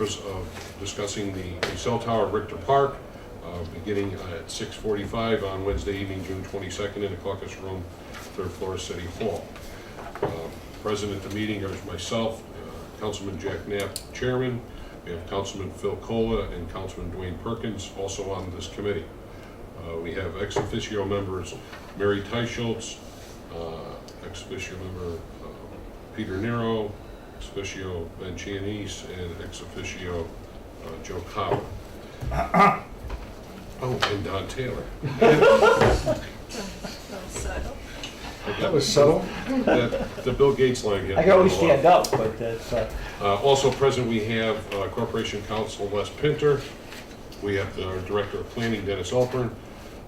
purpose of discussing the cell tower at Richter Park, beginning at 6:45 on Wednesday evening, June 22nd, in the caucus room, 3rd floor of City Hall. Present at the meeting are myself, Councilman Jack Knapp, Chairman. We have Councilman Phil Cola and Councilman Dwayne Perkins also on this committee. We have ex officio members Mary Teichholz, ex officio member Peter Nero, ex officio Ben Chianese, and ex officio Joe Cowan. Oh, and Don Taylor. That was subtle. The Bill Gates line here. I can always stand up, but that's... Also present we have Corporation Counsel Les Pinter. We have our Director of Planning, Dennis Alpern.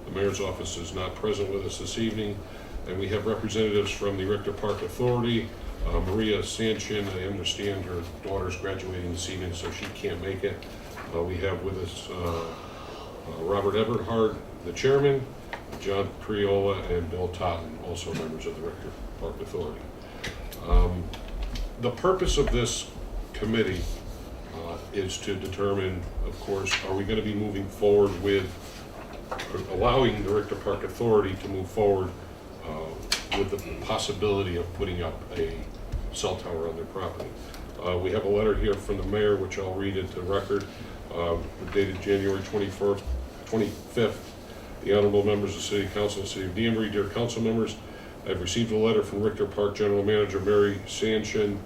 The Mayor's Office is not present with us this evening. And we have representatives from the Richter Park Authority. Maria Sanchin, I understand her daughter's graduating this evening, so she can't make it. We have with us Robert Eberhard, the Chairman, John Priola, and Bill Totten, also members of the Richter Park Authority. The purpose of this committee is to determine, of course, are we going to be moving forward with allowing the Richter Park Authority to move forward with the possibility of putting up a cell tower on their property. We have a letter here from the mayor, which I'll read into the record, dated January 25th. The honorable members of the City Council of the City of Danbury, dear council members, I've received a letter from Richter Park General Manager Mary Sanchin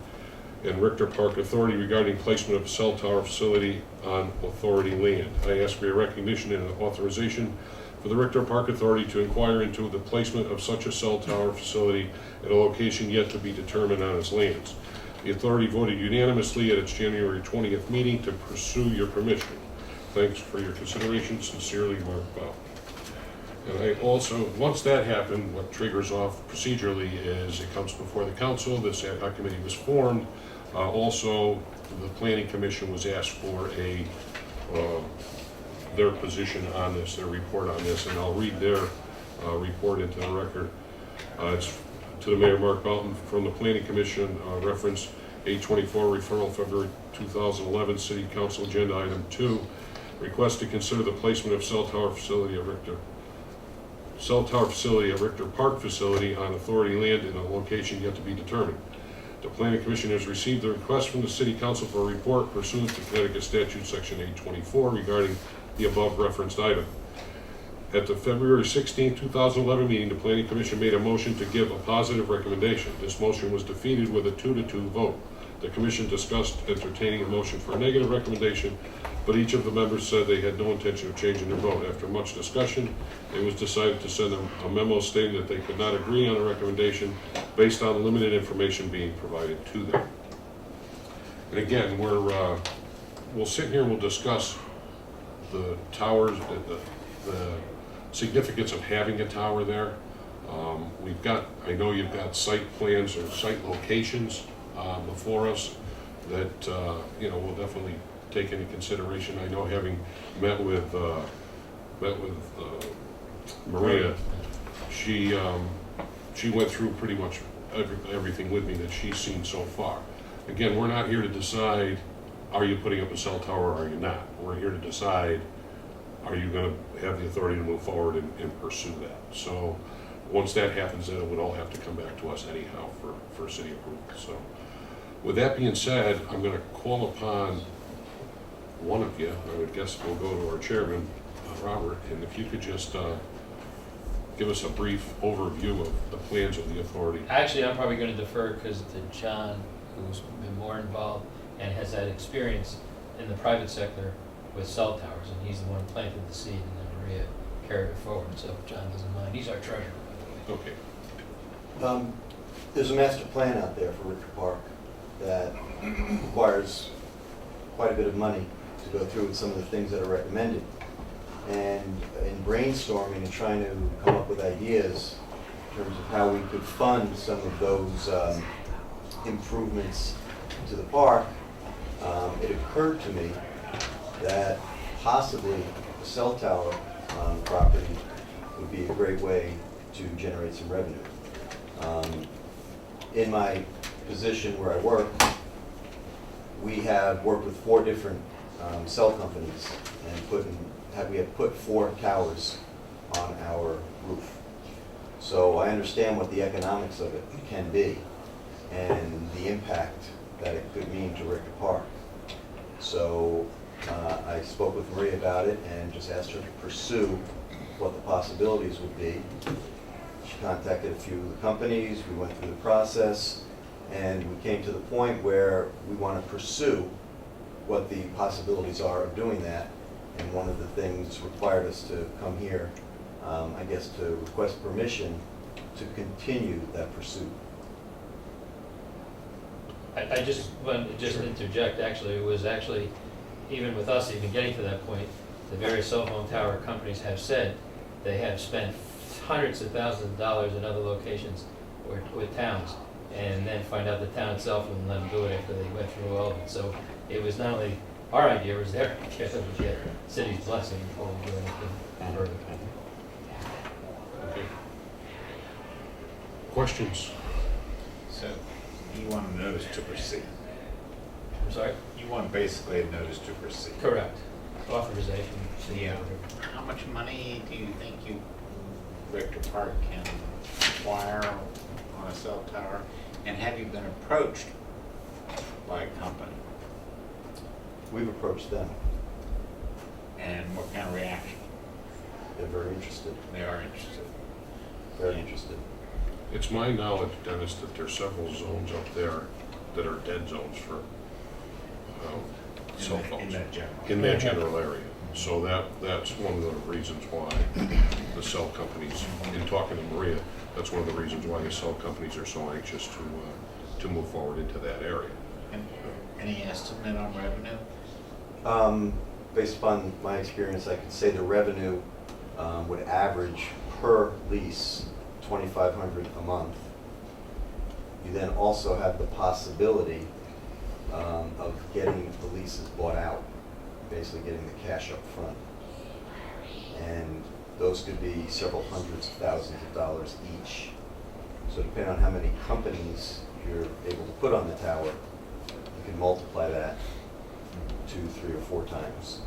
and Richter Park Authority regarding placement of a cell tower facility on authority land. I ask for your recognition and authorization for the Richter Park Authority to inquire into the placement of such a cell tower facility at a location yet to be determined on its lands. The authority voted unanimously at its January 20th meeting to pursue your permission. Thanks for your consideration. Sincerely, Mark Bell. And I also, once that happened, what triggers off procedurally is it comes before the council. This ad hoc committee was formed. Also, the planning commission was asked for their position on this, their report on this, and I'll read their report into the record. It's to the Mayor Mark Belton from the Planning Commission, reference 824 referral February 2011 City Council Agenda Item 2, request to consider the placement of cell tower facility at Richter Park facility on authority land in a location yet to be determined. The Planning Commission has received the request from the City Council for a report pursuant to Connecticut Statute Section 824 regarding the above referenced item. At the February 16, 2011 meeting, the Planning Commission made a motion to give a positive recommendation. This motion was defeated with a 2-2 vote. The Commission discussed entertaining a motion for a negative recommendation, but each of the members said they had no intention of changing their vote. After much discussion, it was decided to send them a memo stating that they could not agree on a recommendation based on limited information being provided to them. And again, we'll sit here and we'll discuss the towers, the significance of having a tower there. I know you've got site plans or site locations before us that we'll definitely take into consideration. I know, having met with Maria, she went through pretty much everything with me that she's seen so far. Again, we're not here to decide, are you putting up a cell tower or are you not? We're here to decide, are you going to have the authority to move forward and pursue that? So once that happens, then it would all have to come back to us anyhow for city approval. So with that being said, I'm going to call upon one of you. I would guess we'll go to our chairman, Robert, and if you could just give us a brief overview of the plans of the authority. Actually, I'm probably going to defer because to John, who's been more involved and has that experience in the private sector with cell towers, and he's the one who planted the seed, and then Maria carried it forward. So if John doesn't mind, he's our treasurer. Okay. There's a master plan out there for Richter Park that requires quite a bit of money to go through with some of the things that are recommended. And in brainstorming and trying to come up with ideas in terms of how we could fund some of those improvements to the park, it occurred to me that possibly a cell tower on the property would be a great way to generate some revenue. In my position where I work, we have worked with 4 different cell companies and we have put 4 towers on our roof. So I understand what the economics of it can be and the impact that it could mean to Richter Park. So I spoke with Maria about it and just asked her to pursue what the possibilities would be. She contacted a few of the companies, we went through the process, and we came to the point where we want to pursue what the possibilities are of doing that. And one of the things required us to come here, I guess, to request permission to continue that pursuit. I just want to just interject, actually, it was actually, even with us even getting to that point, the various cell phone tower companies have said they have spent hundreds of thousands of dollars in other locations with towns, and then find out the town itself wouldn't let them do it after they went through all of it. So it was not only our idea, it was their idea, it was the city's blessing before we do anything further. Okay. Questions? So you want a notice to proceed? I'm sorry? You want basically a notice to proceed? Correct. Authorization. Yeah. How much money do you think Richter Park can acquire on a cell tower? And have you been approached by a company? We've approached them. And what kind of reaction? They're very interested, They are interested. very interested. It's my knowledge, Dennis, that there's several zones up there that are dead zones for cell phones. In that general. In that general area. So that's one of the reasons why the cell companies, in talking to Maria, that's one of the reasons why the cell companies are so anxious to move forward into that area. And any estimate on revenue? Based upon my experience, I could say the revenue would average per lease $2,500 a month. You then also have the possibility of getting the leases bought out, basically getting the cash up front. And those could be several hundreds of thousands of dollars each. So depending on how many companies you're able to put on the tower, you can multiply that 2, 3, or 4 times.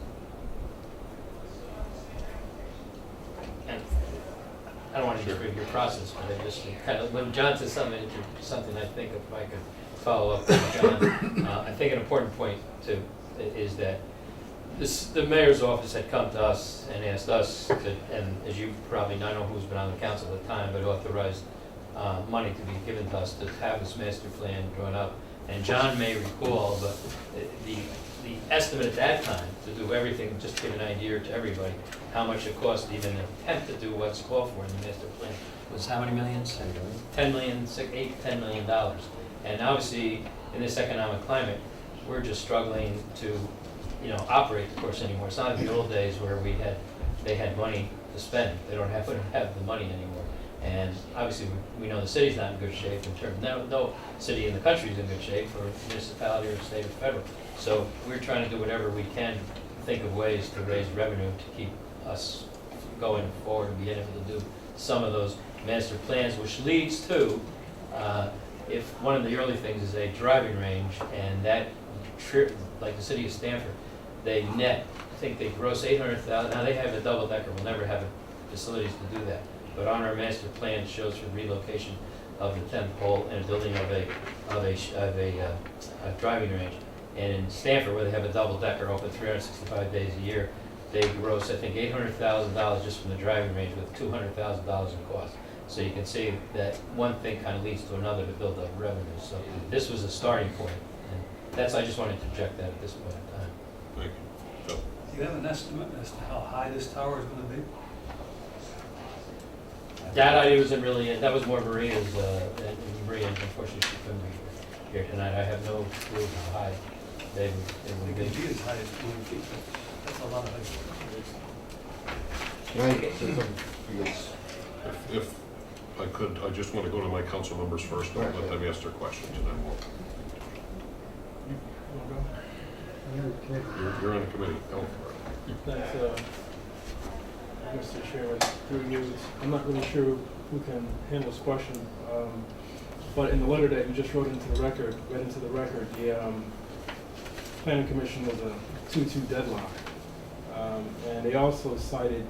And I don't want to interrupt your process, but I just kind of, when John says something I think if I could follow up with John, I think an important point too is that the mayor's office had come to us and asked us to, and as you probably know, I don't know who's been on the council at the time, but authorized money to be given to us to have this master plan drawn up. And John may recall, but the estimate at that time to do everything, just to give an idea to everybody, how much it cost to even attempt to do what's called for in the master plan was how many millions? 10 million, $10 million. And obviously, in this economic climate, we're just struggling to, operate the course anymore. It's not like the old days where they had money to spend. They don't have the money anymore. And obviously, we know the city's not in good shape in terms, no city in the country is in good shape for municipality or state or federal. So we're trying to do whatever we can, think of ways to raise revenue to keep us going forward and being able to do some of those master plans, which leads to, if one of the early things is a driving range, and that trip, like the city of Stamford, they net, I think they gross 800,000. Now they have a double decker, we'll never have facilities to do that. But on our master plan shows for relocation of the 10th pole and building of a driving range. And in Stamford, where they have a double decker open 365 days a year, they gross, I think, $800,000 just from the driving range with $200,000 in cost. So you can see that one thing kind of leads to another to build up revenue. So this was a starting point. And I just wanted to project that at this point in time. Thank you. Phil? Do you have an estimate as to how high this tower is going to be? That idea wasn't really, that was more Maria's, and Maria, unfortunately, she couldn't be here tonight. I have no clue how high they would It could be. be as high as 20 feet, but that's a lot of height. Can I say something? Because If I could, I just want to go to my council members first, and let them ask their questions, and then you're on the committee. Go for it. Thanks, Mr. Chairman, through you. I'm not really sure who can handle this question, but in the letter that you just wrote into the record, planning commission was a 2-2 deadlock. And they also cited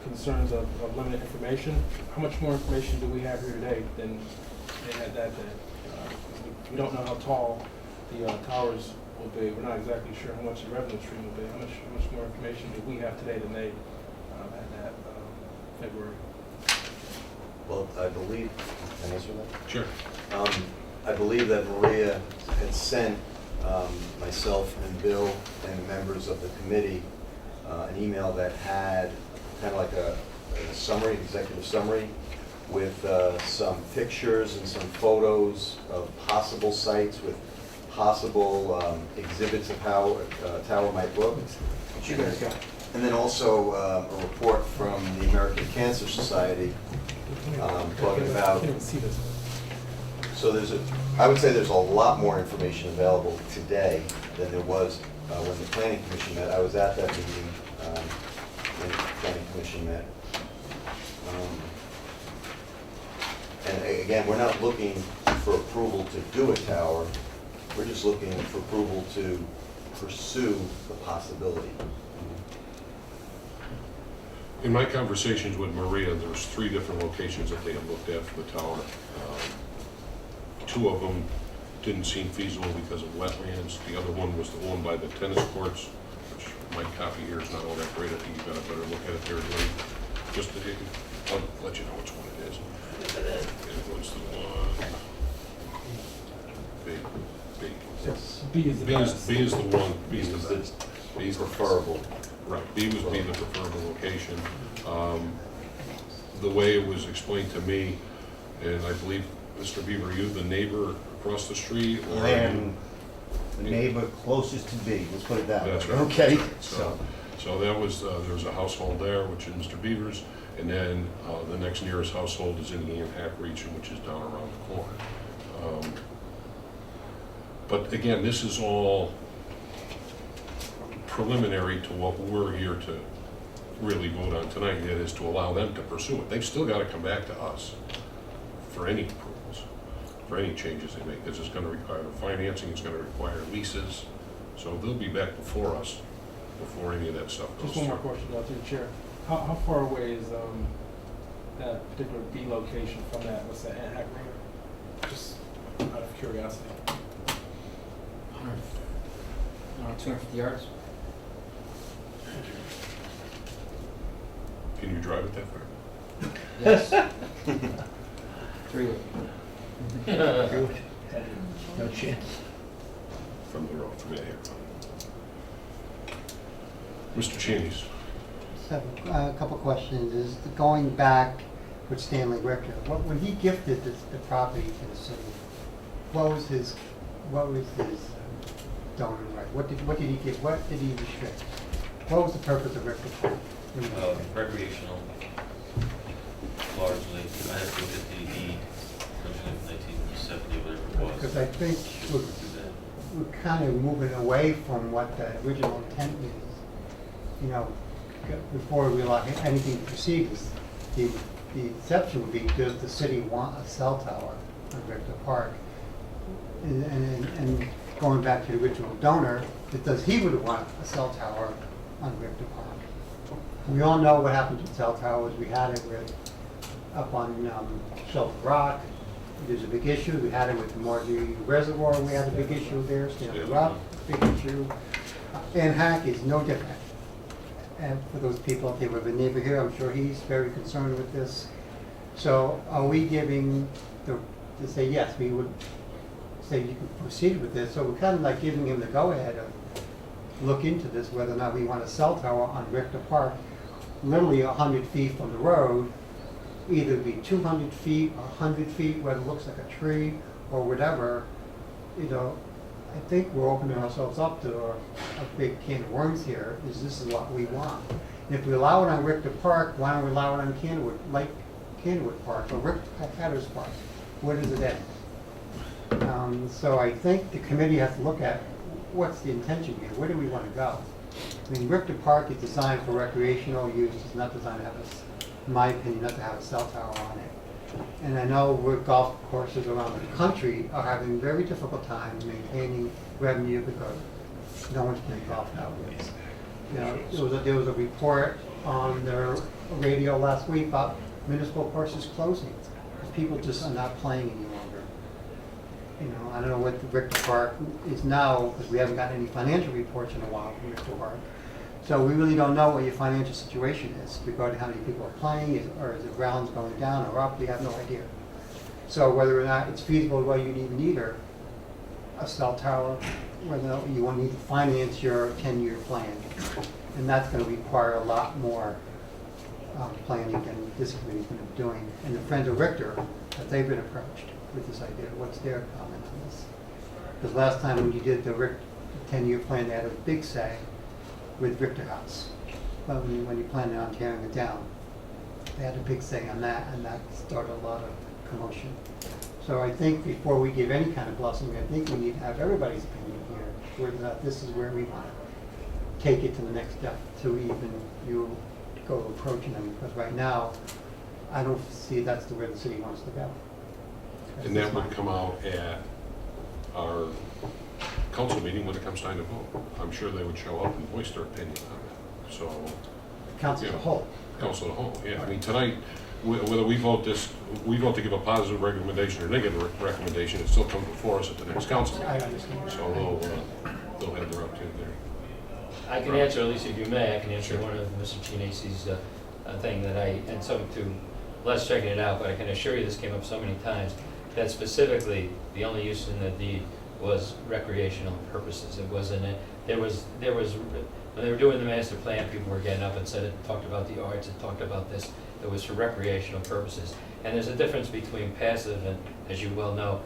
concerns of limited information. How much more information do we have here today than they had that day? We don't know how tall the towers will be. We're not exactly sure how much the revenue stream will be. How much more information do we have today than they had that February? Well, I believe, can I answer that? Sure. I believe that Maria had sent myself and Bill and members of the committee an email that had kind of like a summary, executive summary, with some pictures and some photos of possible sites with possible exhibits of how a tower might look. What you guys got? And then also a report from the American Cancer Society talking about. I didn't see this. So I would say there's a lot more information available today than there was when the planning commission met. I was at that meeting when the planning commission met. And again, we're not looking for approval to do a tower. We're just looking for approval to pursue the possibility. In my conversations with Maria, there's 3 different locations that they have looked at for the tower. 2 of them didn't seem feasible because of wetlands. The other one was the one by the tennis courts, which my copy here is not all that great. I think you've got a better look at it there, Dwayne. Just to, I'll let you know which one it is. It was the one, B. B is the best. B is the one, B is the best. B is the Preferable. Right, B would be the preferable location. The way it was explained to me, and I believe, Mr. Beaver, you the neighbor across the street? Or I am the neighbor closest to B, let's put it that way. That's right. Okay? That's right. So that was, there's a household there, which is Mr. Beaver's, and then the next nearest household is in the Hack region, which is down around the corner. But again, this is all preliminary to what we're here to really vote on tonight. It is to allow them to pursue it. They've still got to come back to us for any approvals, for any changes they make. This is going to require financing, it's going to require leases. So they'll be back before us, before any of that stuff goes Just one more through. question, through the chair. How far away is that particular B location from that, what's that, Hack Ringer? Just out of curiosity. 250 yards. Can you drive it that far? Yes. 3. No chance. From the road, from here. Mr. Cheney's. So, a couple questions, is going back with Stanley Richter, when he gifted the property to the city, what was his donor right? What did he give, what did he restrict? What was the purpose of Richter Park? Recreational, largely. I have to look at the deed, originally from 1970, whatever it was. Because I think we're kind of moving away from what the original intent is. You know, before we allow anything to proceed, the exception would be, does the city want a cell tower on Richter Park? And going back to the original donor, does he would want a cell tower on Richter Park? We all know what happened to cell towers. We had it up on Shelter Rock. There's a big issue. We had it with Marjorie Reservoir. We had a big issue there. Stanley Rock, big issue. And Hack is no different. And for those people out there with a neighbor here, I'm sure he's very concerned with this. So are we giving to say, yes, we would say you can proceed with this. So we're kind of like giving him the go-ahead of look into this, whether or not we want a cell tower on Richter Park, literally 100 feet from the road, either be 200 feet or 100 feet where it looks like a tree or whatever. You know, I think we're opening ourselves up to a big can of worms here, is this is what we want. And if we allow it on Richter Park, why don't we allow it on Candlewood Park or Hatter's Park? Where does it end? So I think the committee has to look at what's the intention here, where do we want to go? I mean, Richter Park is designed for recreational use, it's not designed to have in my opinion, not to have a cell tower on it. And I know golf courses around the country are having very difficult times maintaining revenue because no one's playing golf nowadays. You know, there was a report on the radio last week about municipal courses closing, because people just are not playing any longer. You know, I don't know what the Richter Park is now, because we haven't gotten any financial reports in a while from Richter Park. So we really don't know what your financial situation is regarding how many people are playing, or is the grounds going down or up, we have no idea. So whether or not it's feasible, whether you even need a cell tower, whether or not you want to need to finance your 10-year plan. And that's going to require a lot more planning than this committee's been doing. And the Friends of Richter, that they've been approached with this idea, what's their comment on this? Because last time when you did the 10-year plan, they had a big say with Richter House. But when you planned on tearing it down, they had a big say on that, and that started a lot of commotion. So I think before we give any kind of blessing, I think we need to have everybody's opinion here, whether or not this is where we want to take it to the next step, to even you go approaching them. Because right now, I don't see that's the way the city wants to go. And that would come out at our council meeting when it comes time to vote. I'm sure they would show up and voice their opinion on it. So, Council as a whole. council as a whole, yeah. I mean, tonight, whether we vote to give a positive recommendation or negative recommendation, it still comes before us at the next council. I understand. So they'll have their opportunity there. I can answer, at least if you may, I can answer one of Mr. Chinesi's thing that and some to Les checking it out, but I can assure you this came up so many times, that specifically, the only use in the deed was recreational purposes. It wasn't, there was, when they were doing the master plan, people were getting up and said, it talked about the arts, it talked about this, it was for recreational purposes. And there's a difference between passive and, as you well know,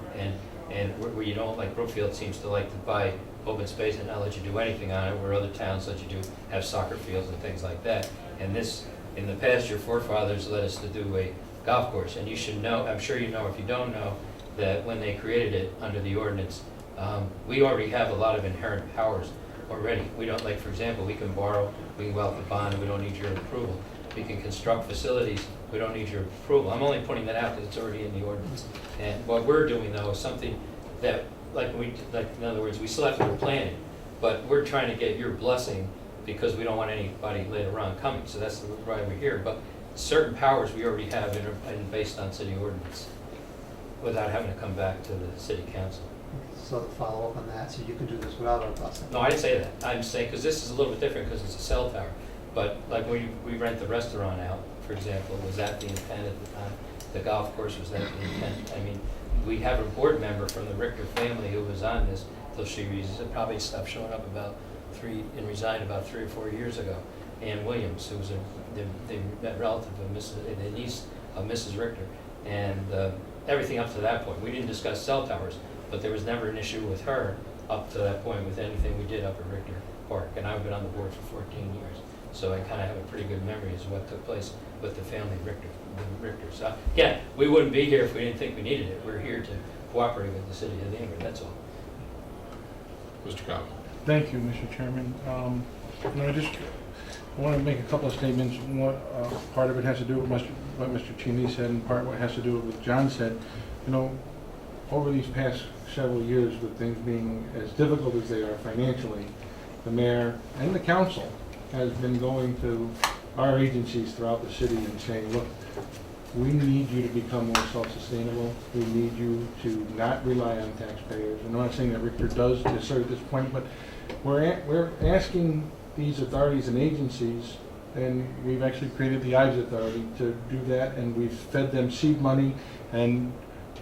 and where you don't, like Brookfield seems to like to buy open space and not let you do anything on it, where other towns let you have soccer fields and things like that. And this, in the past, your forefathers led us to do a golf course, and you should know, I'm sure you know, if you don't know, that when they created it under the ordinance, we already have a lot of inherent powers already. We don't, like, for example, we can borrow, we can go out the bond, we don't need your approval. We can construct facilities, we don't need your approval. I'm only putting that out because it's already in the ordinance. And what we're doing, though, is something that, in other words, we still have to do planning, but we're trying to get your blessing because we don't want anybody later on coming. So that's why we're here. But certain powers we already have and based on city ordinance without having to come back to the city council. So to follow up on that, so you can do this without our blessing. No, I didn't say that. I'm saying, because this is a little bit different because it's a cell tower. But like when we rent the restaurant out, for example, was that the intent at the time? The golf course, was that the intent? I mean, we have a board member from the Richter family who was on this till she probably stopped showing up resigned about 3 or 4 years ago. Ann Williams, who was the relative of the niece of Mrs. Richter. And everything up to that point. We didn't discuss cell towers, but there was never an issue with her up to that point with anything we did up at Richter Park. And I've been on the board for 14 years. So I kind of have a pretty good memory as to what took place with the family Richters. So again, we wouldn't be here if we didn't think we needed it. We're here to cooperate with the city of Danbury, that's all. Mr. Cobb. Thank you, Mr. Chairman. I want to make a couple of statements. Part of it has to do with what Mr. Cheney said, and part of what has to do with what John said. You know, over these past several years, with things being as difficult as they are financially, the mayor and the council has been going to our agencies throughout the city and saying, look, we need you to become more self-sustainable. We need you to not rely on taxpayers. I'm not saying that Richter does to a certain this point, but we're asking these authorities and agencies, and we've actually created the IVES Authority to do that, and we've fed them seed money, and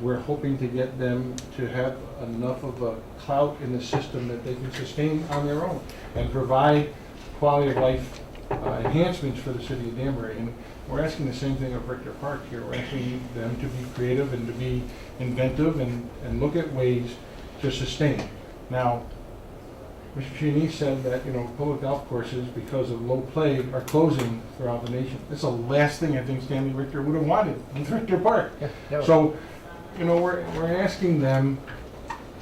we're hoping to get them to have enough of a clout in the system that they can sustain on their own and provide quality of life enhancements for the city of Danbury. And we're asking the same thing of Richter Park here. We're asking them to be creative and to be inventive and look at ways to sustain. Now, Mr. Cheney said that, you know, public golf courses, because of low play, are closing throughout the nation. That's the last thing I think Stanley Richter would have wanted in Richter Park. So, you know, we're asking them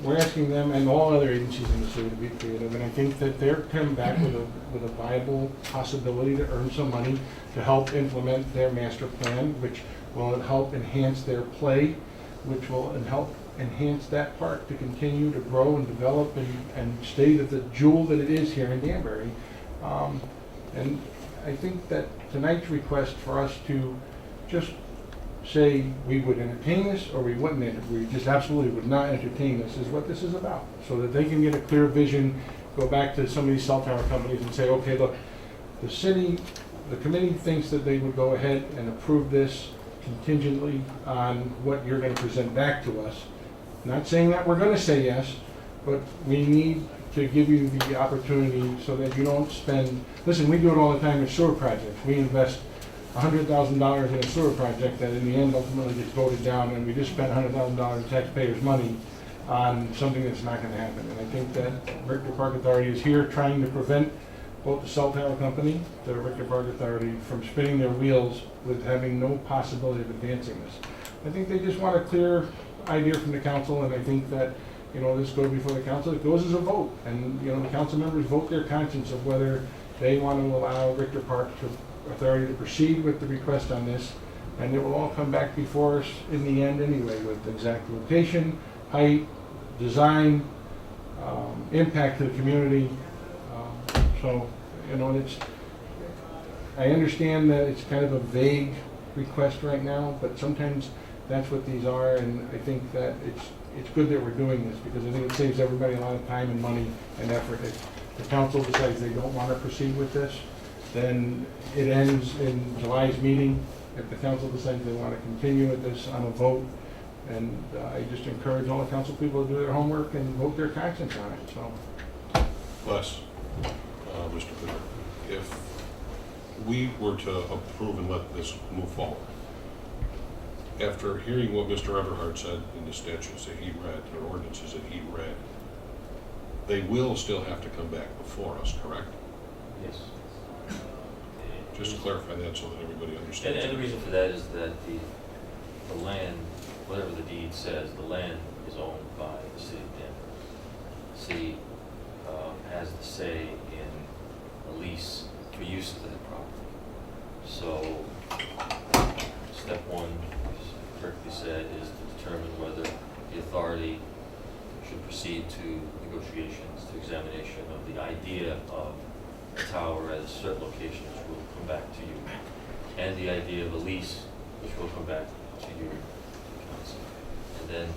and all other agencies in the city to be creative, and I think that they're coming back with a viable possibility to earn some money to help implement their master plan, which will help enhance their play, which will help enhance that park to continue to grow and develop and stay the jewel that it is here in Danbury. And I think that tonight's request for us to just say we would entertain this or we wouldn't, we just absolutely would not entertain this is what this is about. So that they can get a clear vision, go back to some of these cell tower companies and say, okay, look, the city, the committee thinks that they would go ahead and approve this contingently on what you're going to present back to us. Not saying that we're going to say yes, but we need to give you the opportunity so that you don't spend, listen, we do it all the time in sewer projects. We invest $100,000 in a sewer project that in the end ultimately gets voted down, and we just spent $100,000 in taxpayers' money on something that's not going to happen. And I think that Richter Park Authority is here trying to prevent both the cell tower company, the Richter Park Authority, from spinning their wheels with having no possibility of advancing this. I think they just want a clear idea from the council, and I think that, you know, this goes before the council, it goes as a vote, and, you know, the council members vote their conscience of whether they want to allow Richter Park Authority to proceed with the request on this, and it will all come back before us in the end anyway, with the exact location, height, design, impact to the community. So, you know, I understand that it's kind of a vague request right now, but sometimes that's what these are, and I think that it's good that we're doing this, because I think it saves everybody a lot of time and money and effort. If the council decides they don't want to proceed with this, then it ends in July's meeting. If the council decides they want to continue with this on a vote, and I just encourage all the council people to do their homework and vote their conscience on it, so. Les, Mr. Fisher, if we were to approve and let this move forward, after hearing what Mr. Everhart said in the statutes that he read, or ordinances that he read, they will still have to come back before us, correct? Yes. Just to clarify that so that everybody understands. And the reason for that is that the land, whatever the deed says, the land is owned by the city of Danbury. The city has the say in a lease for use of that property. So, step one, as correctly said, is to determine whether the authority should proceed to negotiations, to examination of the idea of a tower at a certain location, which will come back to you, and the idea of a lease, which will come back to you, the council. And then,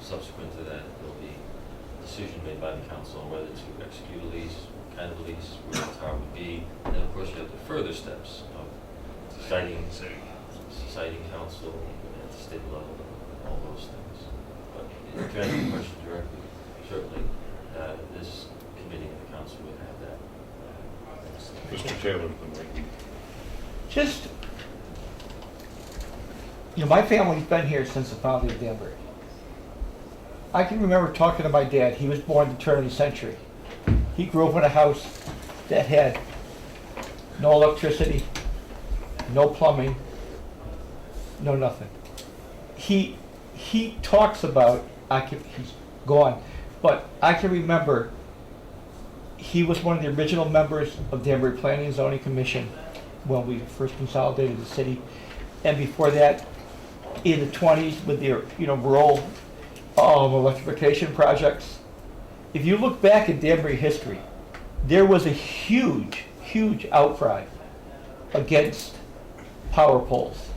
subsequent to that, there'll be a decision made by the council on whether to execute a lease, what kind of a lease, where the tower would be, and then of course you have the further steps of citing council at the state level, and all those things. But to answer the question directly, certainly this committee and the council would have that. Mr. Taylor, the mic. Just, you know, my family's been here since the founding of Danbury. I can remember talking to my dad. He was born at the turn of the century. He grew up in a house that had no electricity, no plumbing, no nothing. He talks about, he's gone, but I can remember he was one of the original members of Danbury Planning and Zoning Commission when we first consolidated the city. And before that, in the 20s with the, you know, rural electrification projects. If you look back at Danbury history, there was a huge, huge outcry against power poles,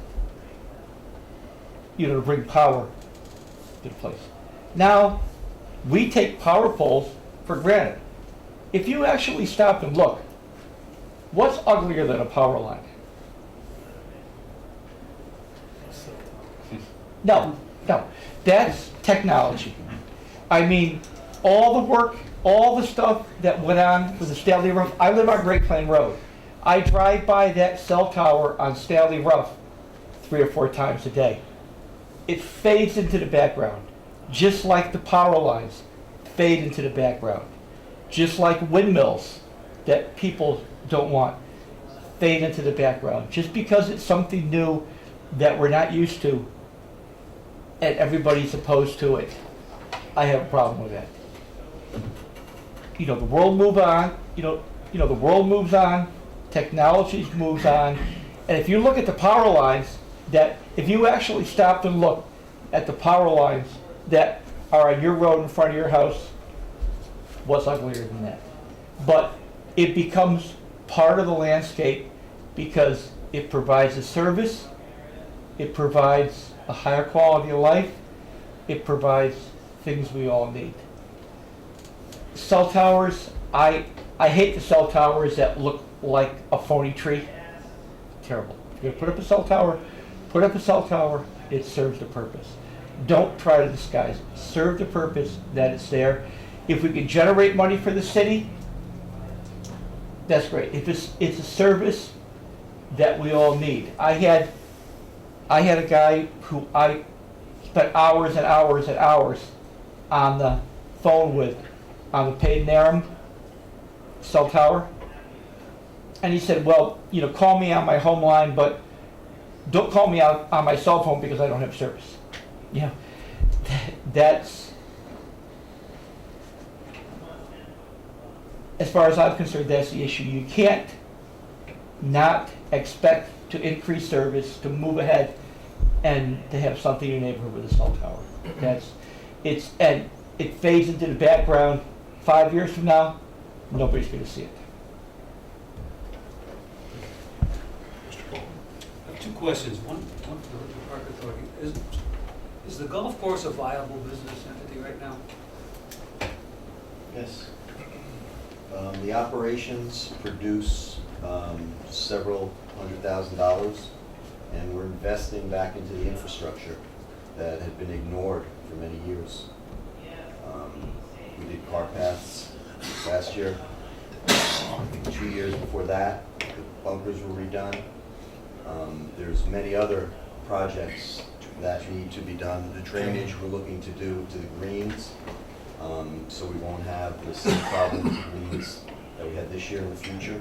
you know, to bring power to the place. Now, we take power poles for granted. If you actually stop and look, what's uglier than a power line? No, that's technology. I mean, all the work, all the stuff that went on with the Stanley Roof. I live on Great Plain Road. I drive by that cell tower on Stanley Roof 3 or 4 times a day. It fades into the background, just like the power lines fade into the background, just like windmills that people don't want fade into the background. Just because it's something new that we're not used to and everybody's opposed to it, I have a problem with that. You know, the world moves on. You know, the world moves on. Technology moves on. And if you look at the power lines, that if you actually stopped and looked at the power lines that are on your road in front of your house, what's uglier than that? But it becomes part of the landscape because it provides a service, it provides a higher quality of life, it provides things we all need. Cell towers, I hate the cell towers that look like a phony tree. Terrible. If you're gonna put up a cell tower, put up a cell tower, it serves the purpose. Don't try to disguise it. Serve the purpose that it's there. If we can generate money for the city, that's great. If it's a service that we all need. I had a guy who I spent hours and hours and hours on the phone with on the paid Narum cell tower. And he said, well, you know, call me on my home line, but don't call me out on my cell phone because I don't have service. You know, that's, as far as I'm concerned, that's the issue. You can't not expect to increase service, to move ahead, and to have something in your neighborhood with a cell tower. And it fades into the background. 5 years from now, nobody's going to see it. Mr. Baldwin. I have two questions. One for the Richter Park Authority. Is the golf course a viable business entity right now? Yes. The operations produce several $100,000, and we're investing back into the infrastructure that had been ignored for many years. We did car paths last year. 2 years before that, the bunkers were redone. There's many other projects that need to be done. The drainage we're looking to do to the greens, so we won't have the same problem with the greens that we had this year in the future.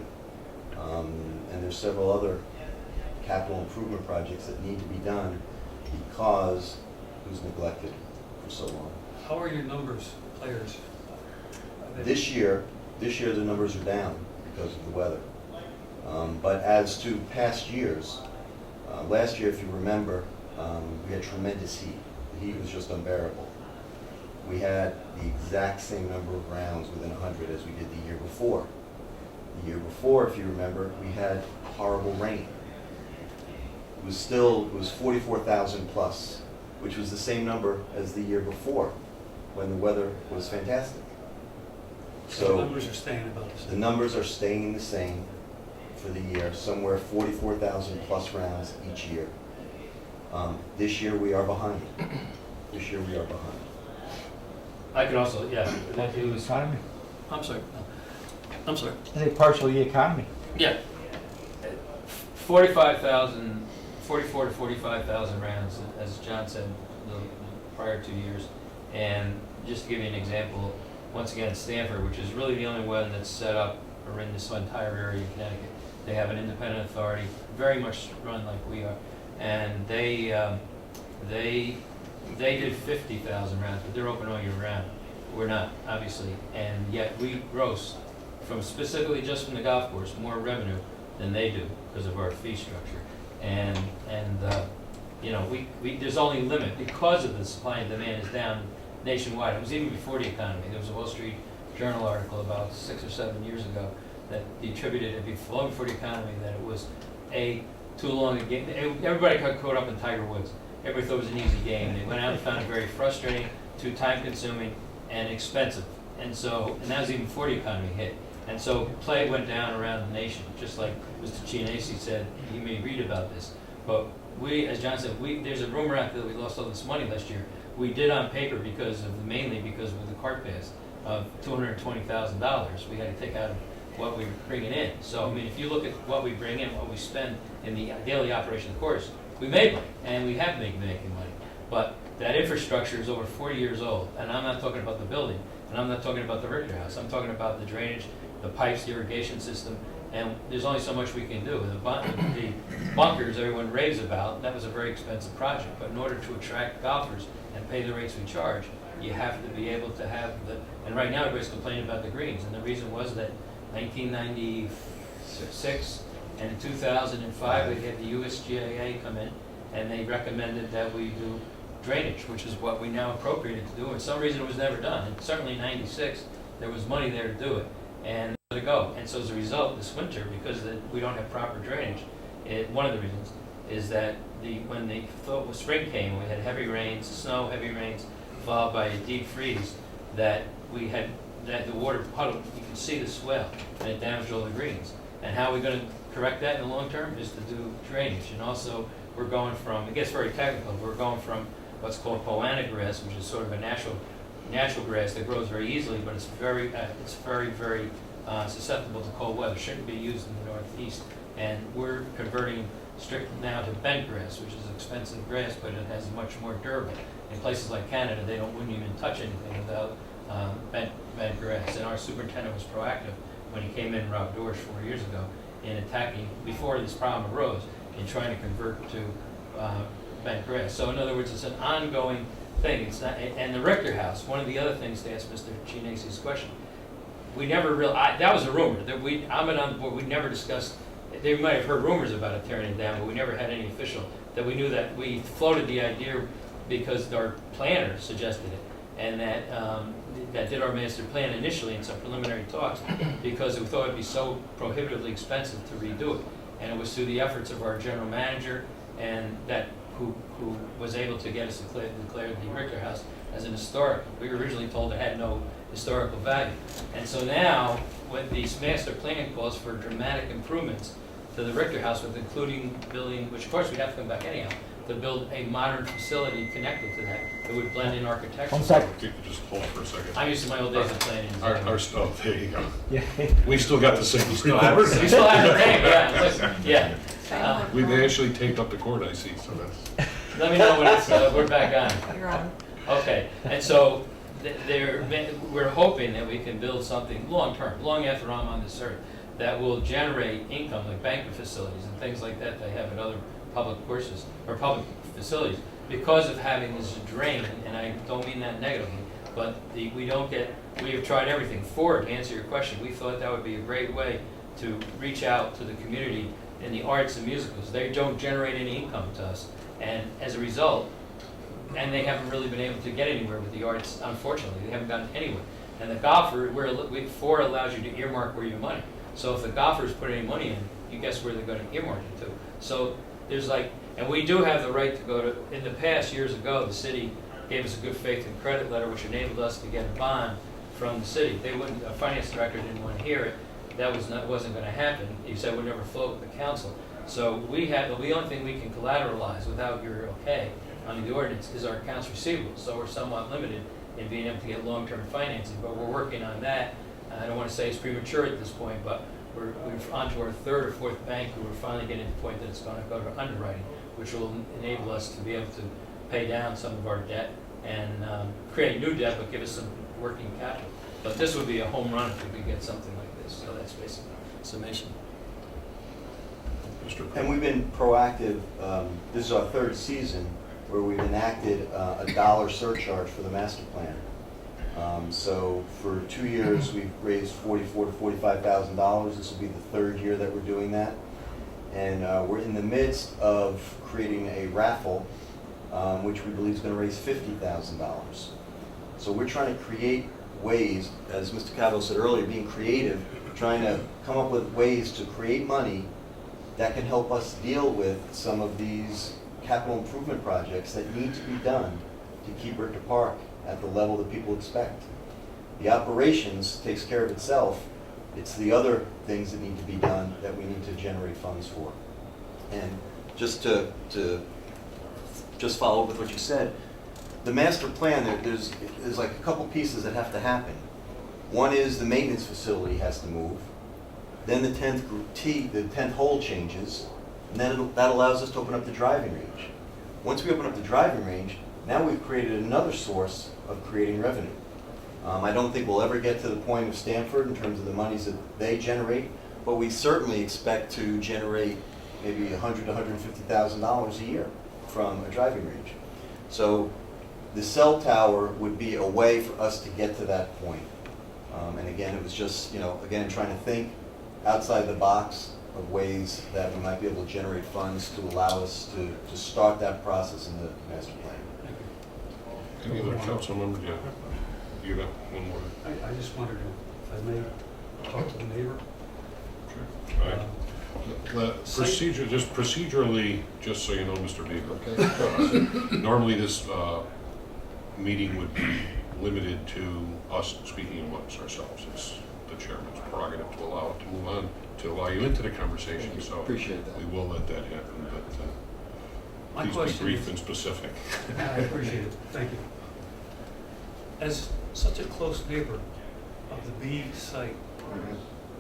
And there's several other capital improvement projects that need to be done because it was neglected for so long. How are your numbers, players? This year the numbers are down because of the weather. But as to past years, last year, if you remember, we had tremendous heat. The heat was just unbearable. We had the exact same number of rounds within 100 as we did the year before. The year before, if you remember, we had horrible rain. It was 44,000 plus, which was the same number as the year before, when the weather was fantastic. So the numbers are staying about the same. The numbers are staying the same for the year, somewhere 44,000 plus rounds each year. This year we are behind. This year we are behind. I could also, yeah, Partially the economy. I'm sorry. I'm sorry. I think partially the economy. yeah, 44 to 45,000 rounds, as John said, the prior 2 years. And just to give you an example, once again, Stanford, which is really the only one that's set up or in this entire area of Connecticut, they have an independent authority, very much run like we are, and they did 50,000 rounds, but they're open all year round. We're not, obviously, and yet we gross from specifically just from the golf course more revenue than they do because of our fee structure. And you know, we there's only limit because of the supply and demand is down nationwide. It was even before the economy. There was a Wall Street Journal article about 6 or 7 years ago that attributed it before the economy that it was too long a game. Everybody got caught up in Tiger Woods. Everybody thought it was an easy game. They went out and found it very frustrating, too time-consuming, and expensive. And that was even before the economy hit. And so play went down around the nation, just like Mr. Chianese said. You may read about this, but we, as John said, there's a rumor out there that we lost all this money last year. We did on paper mainly because of the cart pass of $220,000. We had to take out of what we were bringing in. So I mean, if you look at what we bring in, what we spend in the daily operation of the course, we made money, and we have been making money. But that infrastructure is over 40 years old, and I'm not talking about the building, and I'm not talking about the Richter House. I'm talking about the drainage, the pipes, the irrigation system, and there's only so much we can do. The bunkers everyone raves about, that was a very expensive project, but in order to attract golfers and pay the rates we charge, you have to be able to have and right now everybody's complaining about the greens, and the reason was that 1996 and in 2005 we had the USGA come in, and they recommended that we do drainage, which is what we now appropriated to do. And for some reason it was never done. And certainly in '96, there was money there to do it. And let it go. And so as a result, this winter, because we don't have proper drainage, one of the reasons is that when the spring came, we had heavy rains, snow, heavy rains, followed by a deep freeze, that the water puddled, you can see the swell, and it damaged all the greens. And how are we going to correct that in the long term? Is to do drainage. And also, we're going from, it gets very technical, we're going from what's called poana grass, which is sort of a natural grass that grows very easily, but it's very, very susceptible to cold weather. Shouldn't be used in the Northeast. And we're converting strict now to bent grass, which is expensive grass, but it has much more durable. In places like Canada, they wouldn't even touch anything without bent grass. And our superintendent was proactive when he came in, Rob Dorsch, 4 years ago, in attacking, before this problem arose, in trying to convert to bent grass. So in other words, it's an ongoing thing. It's not, and the Richter House, one of the other things to ask Mr. Chinesi's question, we never really, that was a rumor, that I'm on the board, we never discussed, they might have heard rumors about it tearing it down, but we never had any official, that we knew that we floated the idea because our planner suggested it, and that did our master plan initially in some preliminary talks, because we thought it'd be so prohibitively expensive to redo it. And it was through the efforts of our general manager and who was able to get us declared the Richter House as an historic. We were originally told it had no historical value. And so now, when the master plan calls for dramatic improvements to the Richter House, with including building, which of course we'd have to come back anyhow, to build a modern facility connected to that. It would blend in architecture. One second. You could just hold for a second. I'm used to my old days of planning. There you go. Yeah. We still got the same We record. still have the name, yeah, listen, yeah. We've actually taped up the cord, I see, so that's. Let me know when it's, we're back on. You're on. Okay, and so we're hoping that we can build something long-term, long after I'm on this earth, that will generate income, like banquet facilities and things like that they have at other public courses or public facilities, because of having this drain. And I don't mean that negatively, but we have tried everything. To answer your question, we thought that would be a great way to reach out to the community in the arts and musicals. They don't generate any income to us, and as a result, and they haven't really been able to get anywhere with the arts, unfortunately. They haven't gotten anywhere. And the golfer, FOR allows you to earmark where your money. So if the golfers put any money in, you guess where they're going to earmark it to. So there's and we do have the right to go to, in the past, years ago, the city gave us a good faith and credit letter, which enabled us to get a bond from the city. A finance director didn't want to hear it. That wasn't going to happen. He said we'd never float with the council. So the only thing we can collateralize without your okay under the ordinance is our accounts receivable. So we're somewhat limited in being able to get long-term financing, but we're working on that. I don't want to say it's premature at this point, but we're on to our third or fourth bank, and we're finally getting to the point that it's going to go to underwriting, which will enable us to be able to pay down some of our debt and create new debt, but give us some working capital. But this would be a home run if we could get something like this. So that's basically summation. And we've been proactive. This is our third season where we've enacted a dollar surcharge for the master plan. So for 2 years, we've raised $44,000 to $45,000. This will be the third year that we're doing that. And we're in the midst of creating a raffle, which we believe is going to raise $50,000. So we're trying to create ways, as Mr. Cavill said earlier, being creative, trying to come up with ways to create money that can help us deal with some of these capital improvement projects that need to be done to keep Richter Park at the level that people expect. The operations takes care of itself. It's the other things that need to be done that we need to generate funds for. And just to follow up with what you said, the master plan, there's like a couple pieces that have to happen. One is the maintenance facility has to move. Then the 10th hole changes, and then that allows us to open up the driving range. Once we open up the driving range, now we've created another source of creating revenue. I don't think we'll ever get to the point of Stanford in terms of the monies that they generate, but we certainly expect to generate maybe $100,000 to $150,000 a year from a driving range. So the cell tower would be a way for us to get to that point. And again, it was just, again, trying to think outside the box of ways that we might be able to generate funds to allow us to start that process in the master plan. Any other council members? Yeah. You got one more? I just wondered if I may talk to the neighbor. All right. The procedure, just procedurally, just so you know, Mr. Beaver, normally this meeting would be limited to us speaking amongst ourselves. It's the chairman's prerogative to allow it to move on, to allow you into the conversation, so Appreciate that. we will let that happen, but My please be question brief is- and specific. I appreciate it, thank you. As such a close neighbor of the B site,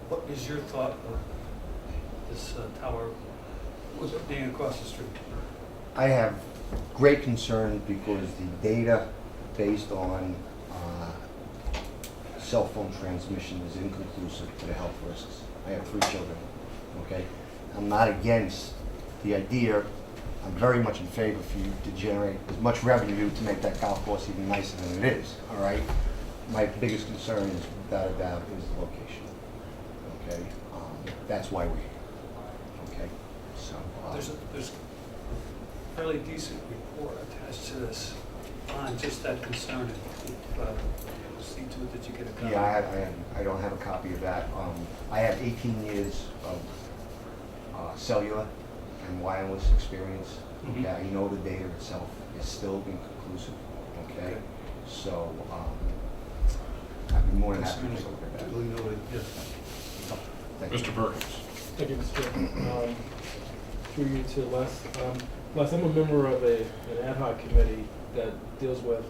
what is your thought of this tower being across the street? I have great concern because the data based on cell phone transmission is inconclusive to the health risks. I have 3 children, okay? I'm not against the idea. I'm very much in favor for you to generate as much revenue to make that golf course even nicer than it is, all right? My biggest concern is, without a doubt, is the location, okay? That's why we're here, okay? So, There's a fairly decent report attached to this on just that concern. See to it that you get a copy. yeah, I don't have a copy of that. I have 18 years of cellular and wireless experience. Mhm. Okay, I know the data itself is still inconclusive, okay? Okay. So, I'd be more than happy to Concerns take a look at that. duly noted, yes. Thank you. Mr. Perkins. Thank you, Mr. Chairman. Through you to Les. Les, I'm a member of an ad hoc committee that deals with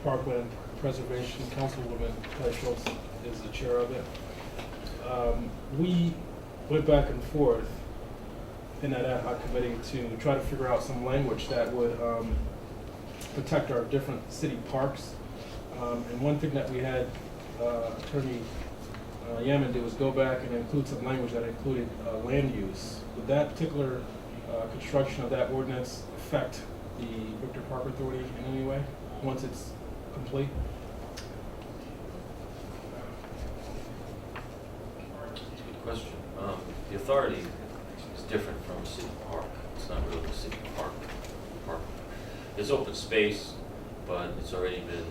parkland preservation. Councilwoman Patty Schultz is the chair of it. We went back and forth in that ad hoc committee to try to figure out some language that would protect our different city parks. And one thing that we had Attorney Yemen did was go back and include some language that included land use. Would that particular construction of that ordinance affect the Richter Park Authority in any way, once it's complete? That's a good question. The authority is different from a city park. It's not really a city park. There's open space, but it's already been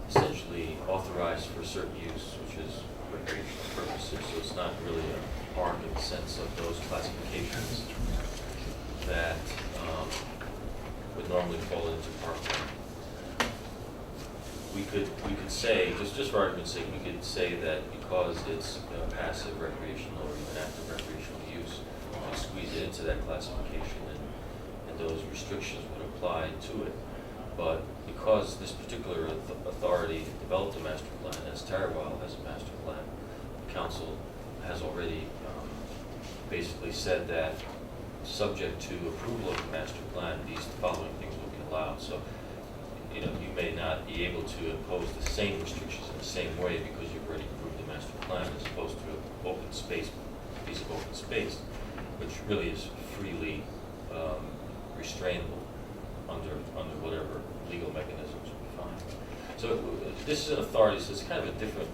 essentially authorized for certain use, which is recreational purposes. So it's not really a park in the sense of those classifications that would normally fall into parkland. We could say, just for argument's sake, we could say that because it's passive recreational or even active recreational use, we squeeze it into that classification and those restrictions would apply to it. But because this particular authority developed a master plan, as Tarawal has a master plan, the council has already basically said that subject to approval of the master plan, these following things will be allowed. So, you may not be able to impose the same restrictions in the same way because you've already approved the master plan as opposed to an open space, piece of open space, which really is freely restrainable under whatever legal mechanisms we find. So this is an authority, so it's kind of a different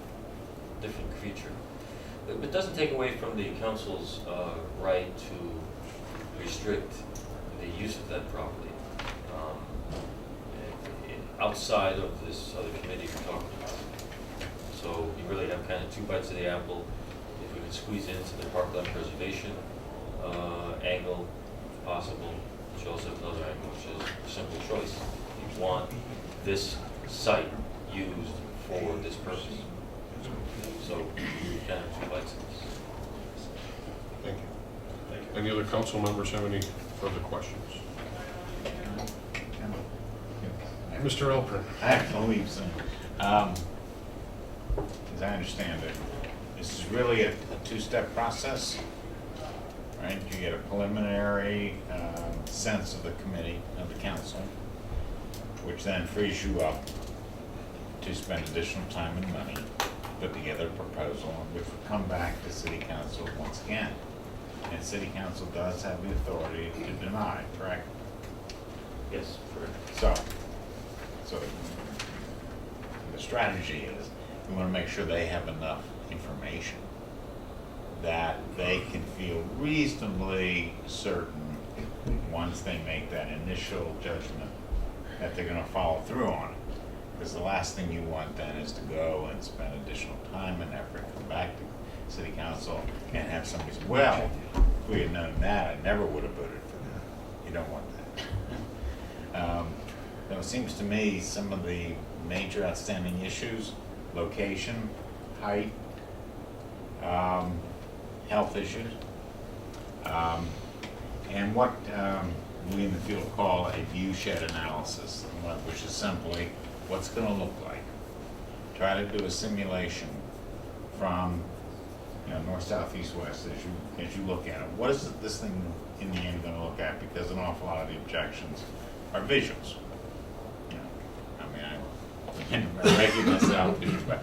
creature. But it doesn't take away from the council's right to restrict the use of that property. Outside of this other committee we're talking about. So you really have kind of 2 bites of the apple. If we could squeeze into the parkland preservation angle, if possible, but you also have another angle, which is a simple choice. You want this site used for this purpose. So you kind of have 2 bites of this. Thank you. Any other council members have any further questions? Mr. Elprin. I have to leave soon. As I understand it, this is really a 2-step process, right? You get a preliminary sense of the committee, of the council, which then frees you up to spend additional time and money, put together a proposal, which will come back to city council once again. And city council does have the authority to deny, correct? Yes, correct. So the strategy is we want to make sure they have enough information that they can feel reasonably certain once they make that initial judgment that they're gonna follow through on it. Because the last thing you want then is to go and spend additional time and effort, come back to city council and have somebody say, well, if we had known that, I never would have voted for that. You don't want that. So it seems to me some of the major outstanding issues, location, height, health issues, and what we in the field call a view shed analysis, which is simply what's going to look like. Try to do a simulation from north, south, east, west as you look at it. What is this thing in the end going to look at? Because an awful lot of the objections are visuals. I recognize that but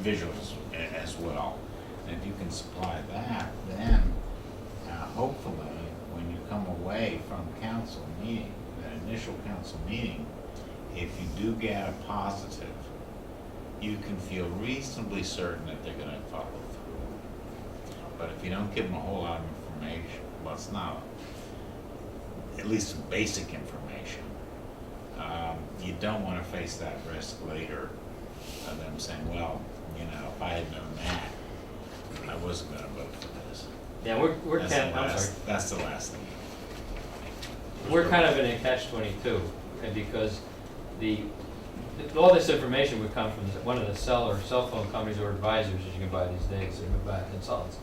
visuals as well. And if you can supply that, then hopefully when you come away from council meeting, that initial council meeting, if you do get a positive, you can feel reasonably certain that they're going to follow through. But if you don't give them a whole lot of information, well, it's not, at least some basic information, you don't want to face that risk later of them saying, well, if I had known that, I wasn't going to vote for this. Yeah, That's the last thing. we're kind of in a catch-22, because all this information would come from one of the cell phone companies or advisors that you can buy these days, or buy consultants.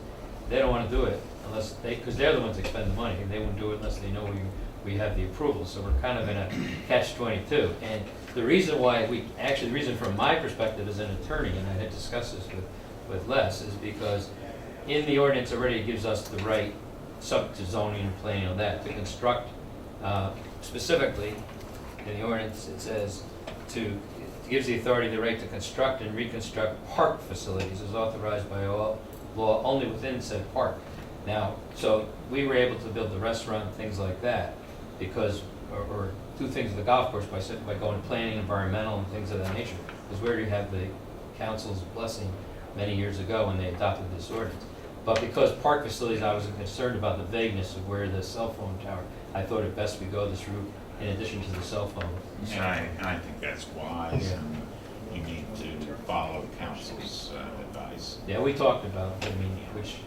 They don't want to do it unless because they're the ones that spend the money, and they won't do it unless they know we have the approval. So we're kind of in a catch-22. And the reason why the reason from my perspective as an attorney, and I had discussed this with Les, is because in the ordinance already it gives us the right, subject to zoning and planning on that, to construct, specifically in the ordinance it says it gives the authority the right to construct and reconstruct park facilities as authorized by law only within said park. Now, so we were able to build the restaurant, things like that, because, or do things at the golf course by going to planning, environmental, and things of that nature. Because we already have the council's blessing many years ago when they adopted this ordinance. But because park facilities, I was concerned about the vagueness of where the cell phone tower, I thought it best we go this route in addition to the cell phone. And I think that's wise, Yeah. and you need to follow the council's advice. Yeah, we talked about, which,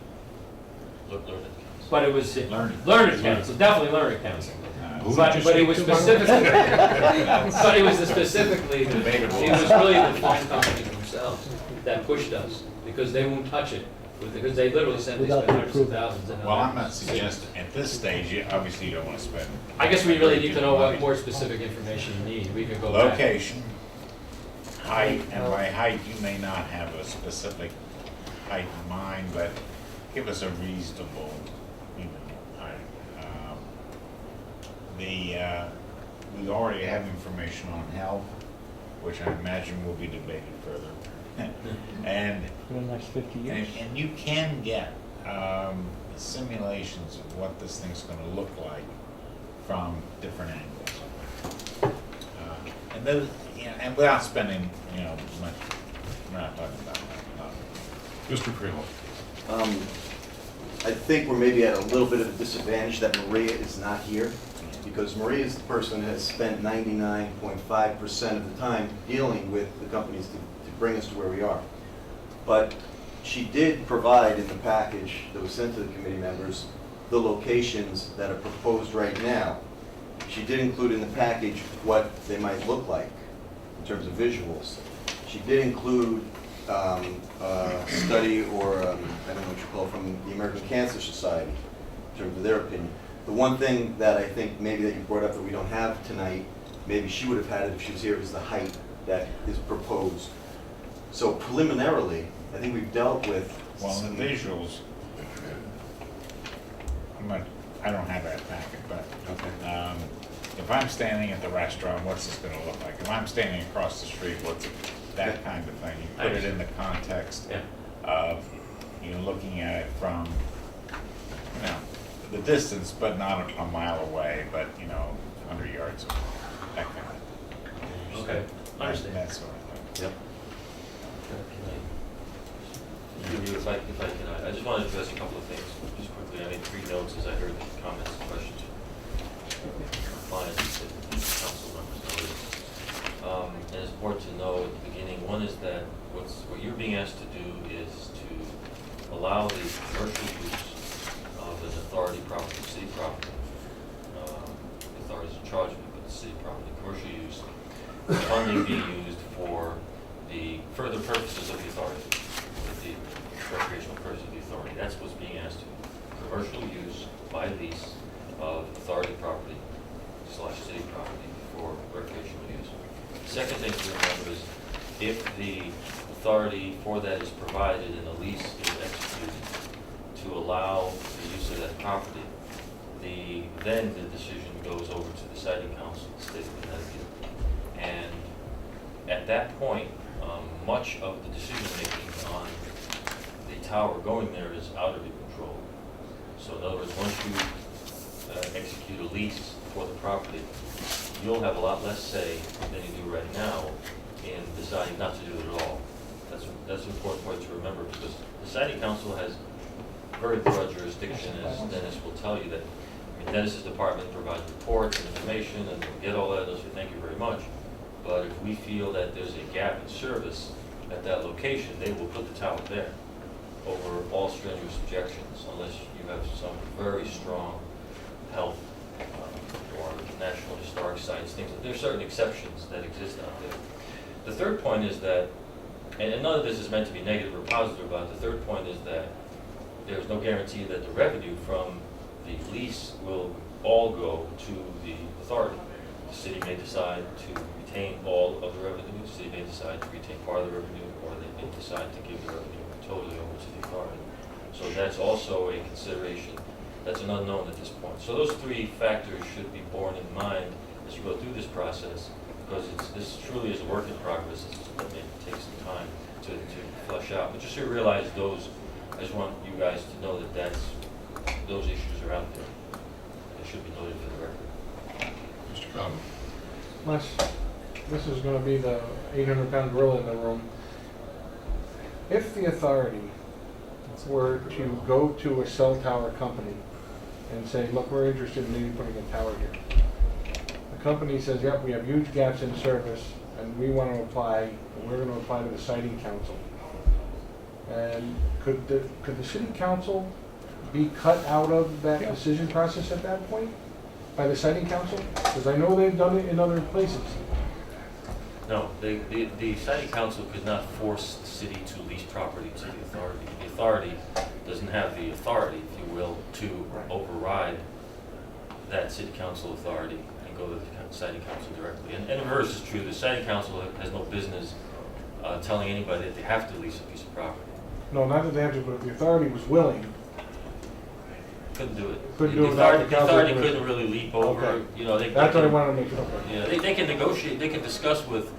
Learn it. but it was Learned. council, definitely learned council. Who But did you it was speak to, specifically, Margaret? but it was specifically, Debatable. it was really the phone companies themselves that pushed us, because they won't touch it, because they literally spend Without the hundreds of approval. thousands. Well, I'm not suggesting, at this stage, obviously you don't want to spend. I guess we really need to know what money. more specific information you need. We could go back. Location, height, and by height, you may not have a specific height in mind, but give us a reasonable, height. We already have information on health, which I imagine will be debated further. And For the next 50 years. And you can get simulations of what this thing's going to look like from different angles. And those, and without spending, much, we're not talking about that. Mr. Creel. I think we're maybe at a little bit of a disadvantage that Maria is not here, because Maria is the person that has spent 99.5% of the time dealing with the companies to bring us to where we are. But she did provide in the package that was sent to the committee members the locations that are proposed right now. She did include in the package what they might look like in terms of visuals. She did include a study, or I don't know what you call it, from the American Cancer Society in terms of their opinion. The one thing that I think maybe that you brought up that we don't have tonight, maybe she would have had it if she was here, is the height that is proposed. So preliminarily, I think we've dealt with. Well, the visuals, I don't have that packet, but if I'm standing at the restaurant, what's this going to look like? If I'm standing across the street, what's it, that kind of thing? You put it in the context of looking at it from the distance, but not a mile away, but 100 yards away, that kind of thing. Okay, understand. That sort of thing. Yep. If I can, I just wanted to address a couple of things, just quickly. I made 3 notes as I heard the comments and questions. clients that the council members know this. And it's important to know at the beginning, one is that what you're being asked to do is to allow the commercial use of an authority property, city property. The authority's in charge of it, but the city property, commercial use, the funding being used for the further purposes of the authority, the recreational purposes of the authority. That's what's being asked to. Commercial use by lease of authority property / city property for recreational use. Second thing to remember is if the authority for that is provided and a lease is executed to allow the use of that property, then the decision goes over to the siting council of the state of Connecticut. And at that point, much of the decision making on the tower going there is out of your control. So in other words, once you execute a lease for the property, you'll have a lot less say than you do right now in deciding not to do it at all. That's an important point to remember, because the siting council has very broad jurisdiction, as Dennis will tell you that. I mean, Dennis's department provides reports and information, and we'll get all that. They'll say thank you very much. But if we feel that there's a gap in service at that location, they will put the tower there over all strenuous objections, unless you have some very strong health or national historic sites, things. There are certain exceptions that exist out there. The third point is that, and none of this is meant to be negative or positive about it, the third point is that there's no guarantee that the revenue from the lease will all go to the authority. The city may decide to retain all of the revenue, the city may decide to retain part of the revenue, or they may decide to give the revenue totally over to the authority. So that's also a consideration. That's an unknown at this point. So those three factors should be borne in mind as you go through this process, because this truly is a work in progress. It may take some time to flesh out. But just so you realize those, I just want you guys to know that those issues are out there. They should be noted for the record. Mr. Cobb? Les, this is gonna be the 800-pound gorilla in the room. If the authority were to go to a cell tower company and say, look, we're interested in maybe putting a tower here. The company says, yep, we have huge gaps in service, and we want to apply, and we're going to apply to the siting council. And could the city council be cut out of that decision process at that point by the siting council? Because I know they've done it in other places. No, the siting council could not force the city to lease property to the authority. The authority doesn't have the authority, if you will, to override that city council authority and go to the siting council directly. And the reverse is true. The siting council has no business telling anybody that they have to lease a piece of property. No, not that they have to, but if the authority was willing. Couldn't do it. Couldn't The do it without the authority council. couldn't really leap over. Okay. You know, That's what I wanted to make sure. Yeah, they can negotiate. They can discuss with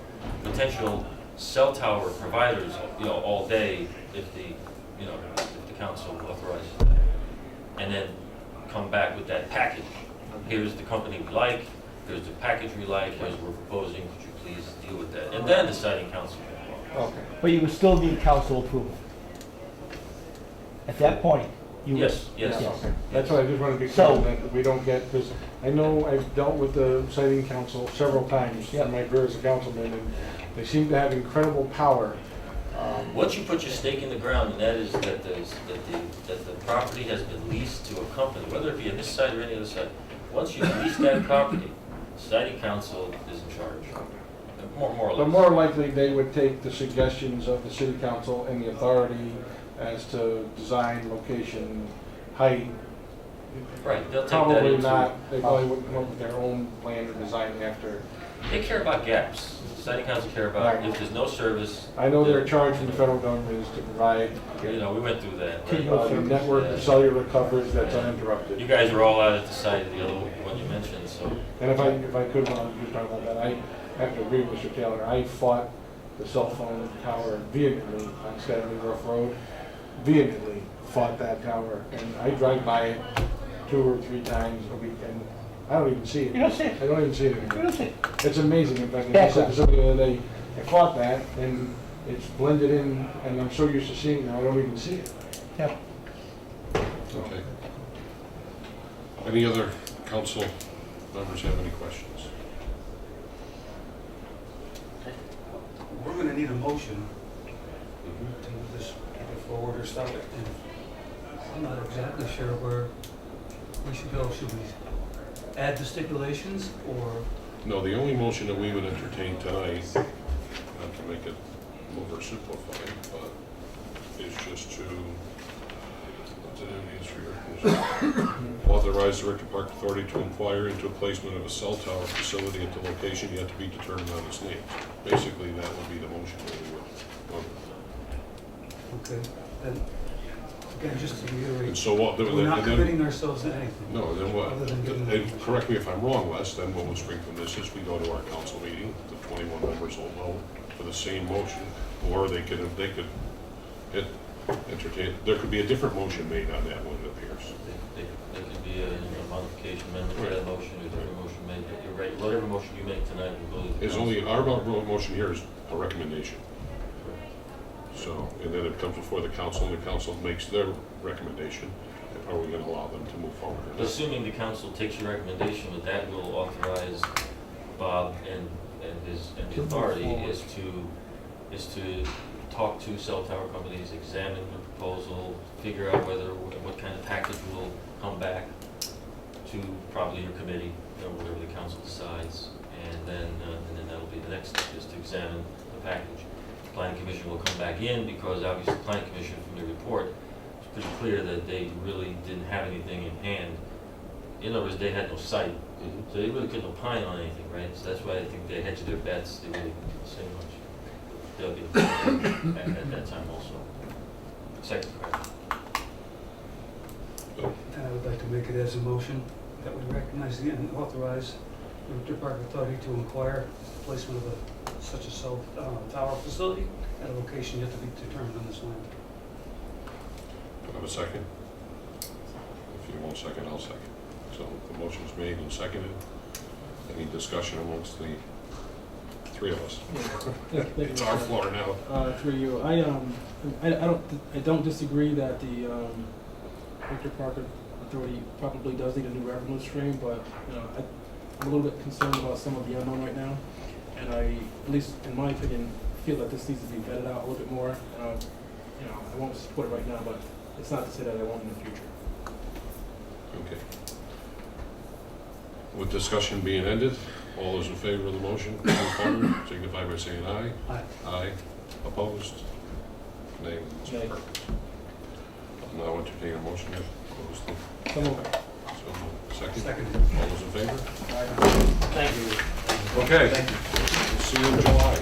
potential cell tower providers, all day if the council authorizes that, and then come back with that package. Here's the company we like. Here's the package we like. Here's what we're proposing. Could you please deal with that? And then the siting council. Okay. But you would still need council approval. At that point, you would. Yes. Yeah, okay. That's why I just want to be So- clear that we don't get, because I know I've dealt with the siting council several times in my career as a councilman, and they seem to have incredible power. Once you put your stake in the ground, and that is that the property has been leased to a company, whether it be on this side or any other side, once you lease that property, the siting council is in charge. More or less. But more likely, they would take the suggestions of the city council and the authority as to design, location, height. Right, they'll take that Probably into. not, they probably wouldn't come up with their own plan or design after. They care about gaps. The siting council care about Right. if there's no service. I know their then, charge from the federal government is to provide we went through that. right? a network of cellular coverage that's uninterrupted. You guys are all out at the side of the other one you mentioned, so. And if I could, while you're talking about that, I have to agree with Mr. Taylor. I fought the cell phone tower vehemently on Stanley Rough Road. Vehemently fought that tower, and I drive by it 2 or 3 times a week, and I don't even see it. You don't see it. I don't even see it You anymore. don't see it. It's amazing. In fact, I said to somebody the other day, I fought that, and it's blended in, and I'm so used to seeing it now, I don't even see it. Yeah. Okay. Any other council members have any questions? We're gonna need a motion to move this either forward or stop it. And I'm not exactly sure where we should go. Should we add the stipulations or? No, the only motion that we would entertain tonight, not to make it oversimplified, but is just to, what's it in here? Authorize the Richter Park Authority to inquire into placement of a cell tower facility at the location yet to be determined on its name. Basically, that would be the motion that we would. Okay, and again, just to reiterate, And so what? we're not and then- committing ourselves to anything. No, then what? Other than giving them- And correct me if I'm wrong, Wes, then what will spring from this is we go to our council meeting, the 21 members will vote for the same motion, or they could entertain, there could be a different motion made on that one, it appears. There could be a modification amendment to that motion, or different motion made. You're right, whatever motion you make tonight will go to the It's council. only, our motion here is a recommendation. So, and then it comes before the council, and the council makes their recommendation. Are we gonna allow them to move forward or not? Assuming the council takes your recommendation, but that will authorize Bob and the authority is to talk to cell tower companies, examine the proposal, figure out what kind of package will come back to probably your committee, or whatever the council decides, and then that'll be the next step, is to examine the package. The planning commission will come back in, because obviously the planning commission from the report was pretty clear that they really didn't have anything in hand. In other words, they had no site, so they really couldn't opine on anything, right? So that's why I think they hedged their bets, they really didn't say much. They'll be at that time also. Second question. And I would like to make it as a motion that we recognize and authorize the Richter Park Authority to inquire the placement of such a cell tower facility at a location yet to be determined on this land. Do I have a second? If you won't second, I'll second. So the motion's made and seconded. Any discussion amongst the three of us? It's our floor now. Through you, I don't disagree that the Richter Park Authority probably does need a new revenue stream, but I'm a little bit concerned about some of the unknown right now, and I, at least in my opinion, feel that this needs to be vetted out a little bit more. I won't support it right now, but it's not to say that I won't in the future. Okay. With discussion being ended, all those in favor of the motion, move forward, signify by saying aye. Aye. Aye. Opposed? Nay. It's Nay. perfect. I'll now entertain a motion to close the, Come over. second? Second. All those in favor? Thank you. Okay. We'll see you in July.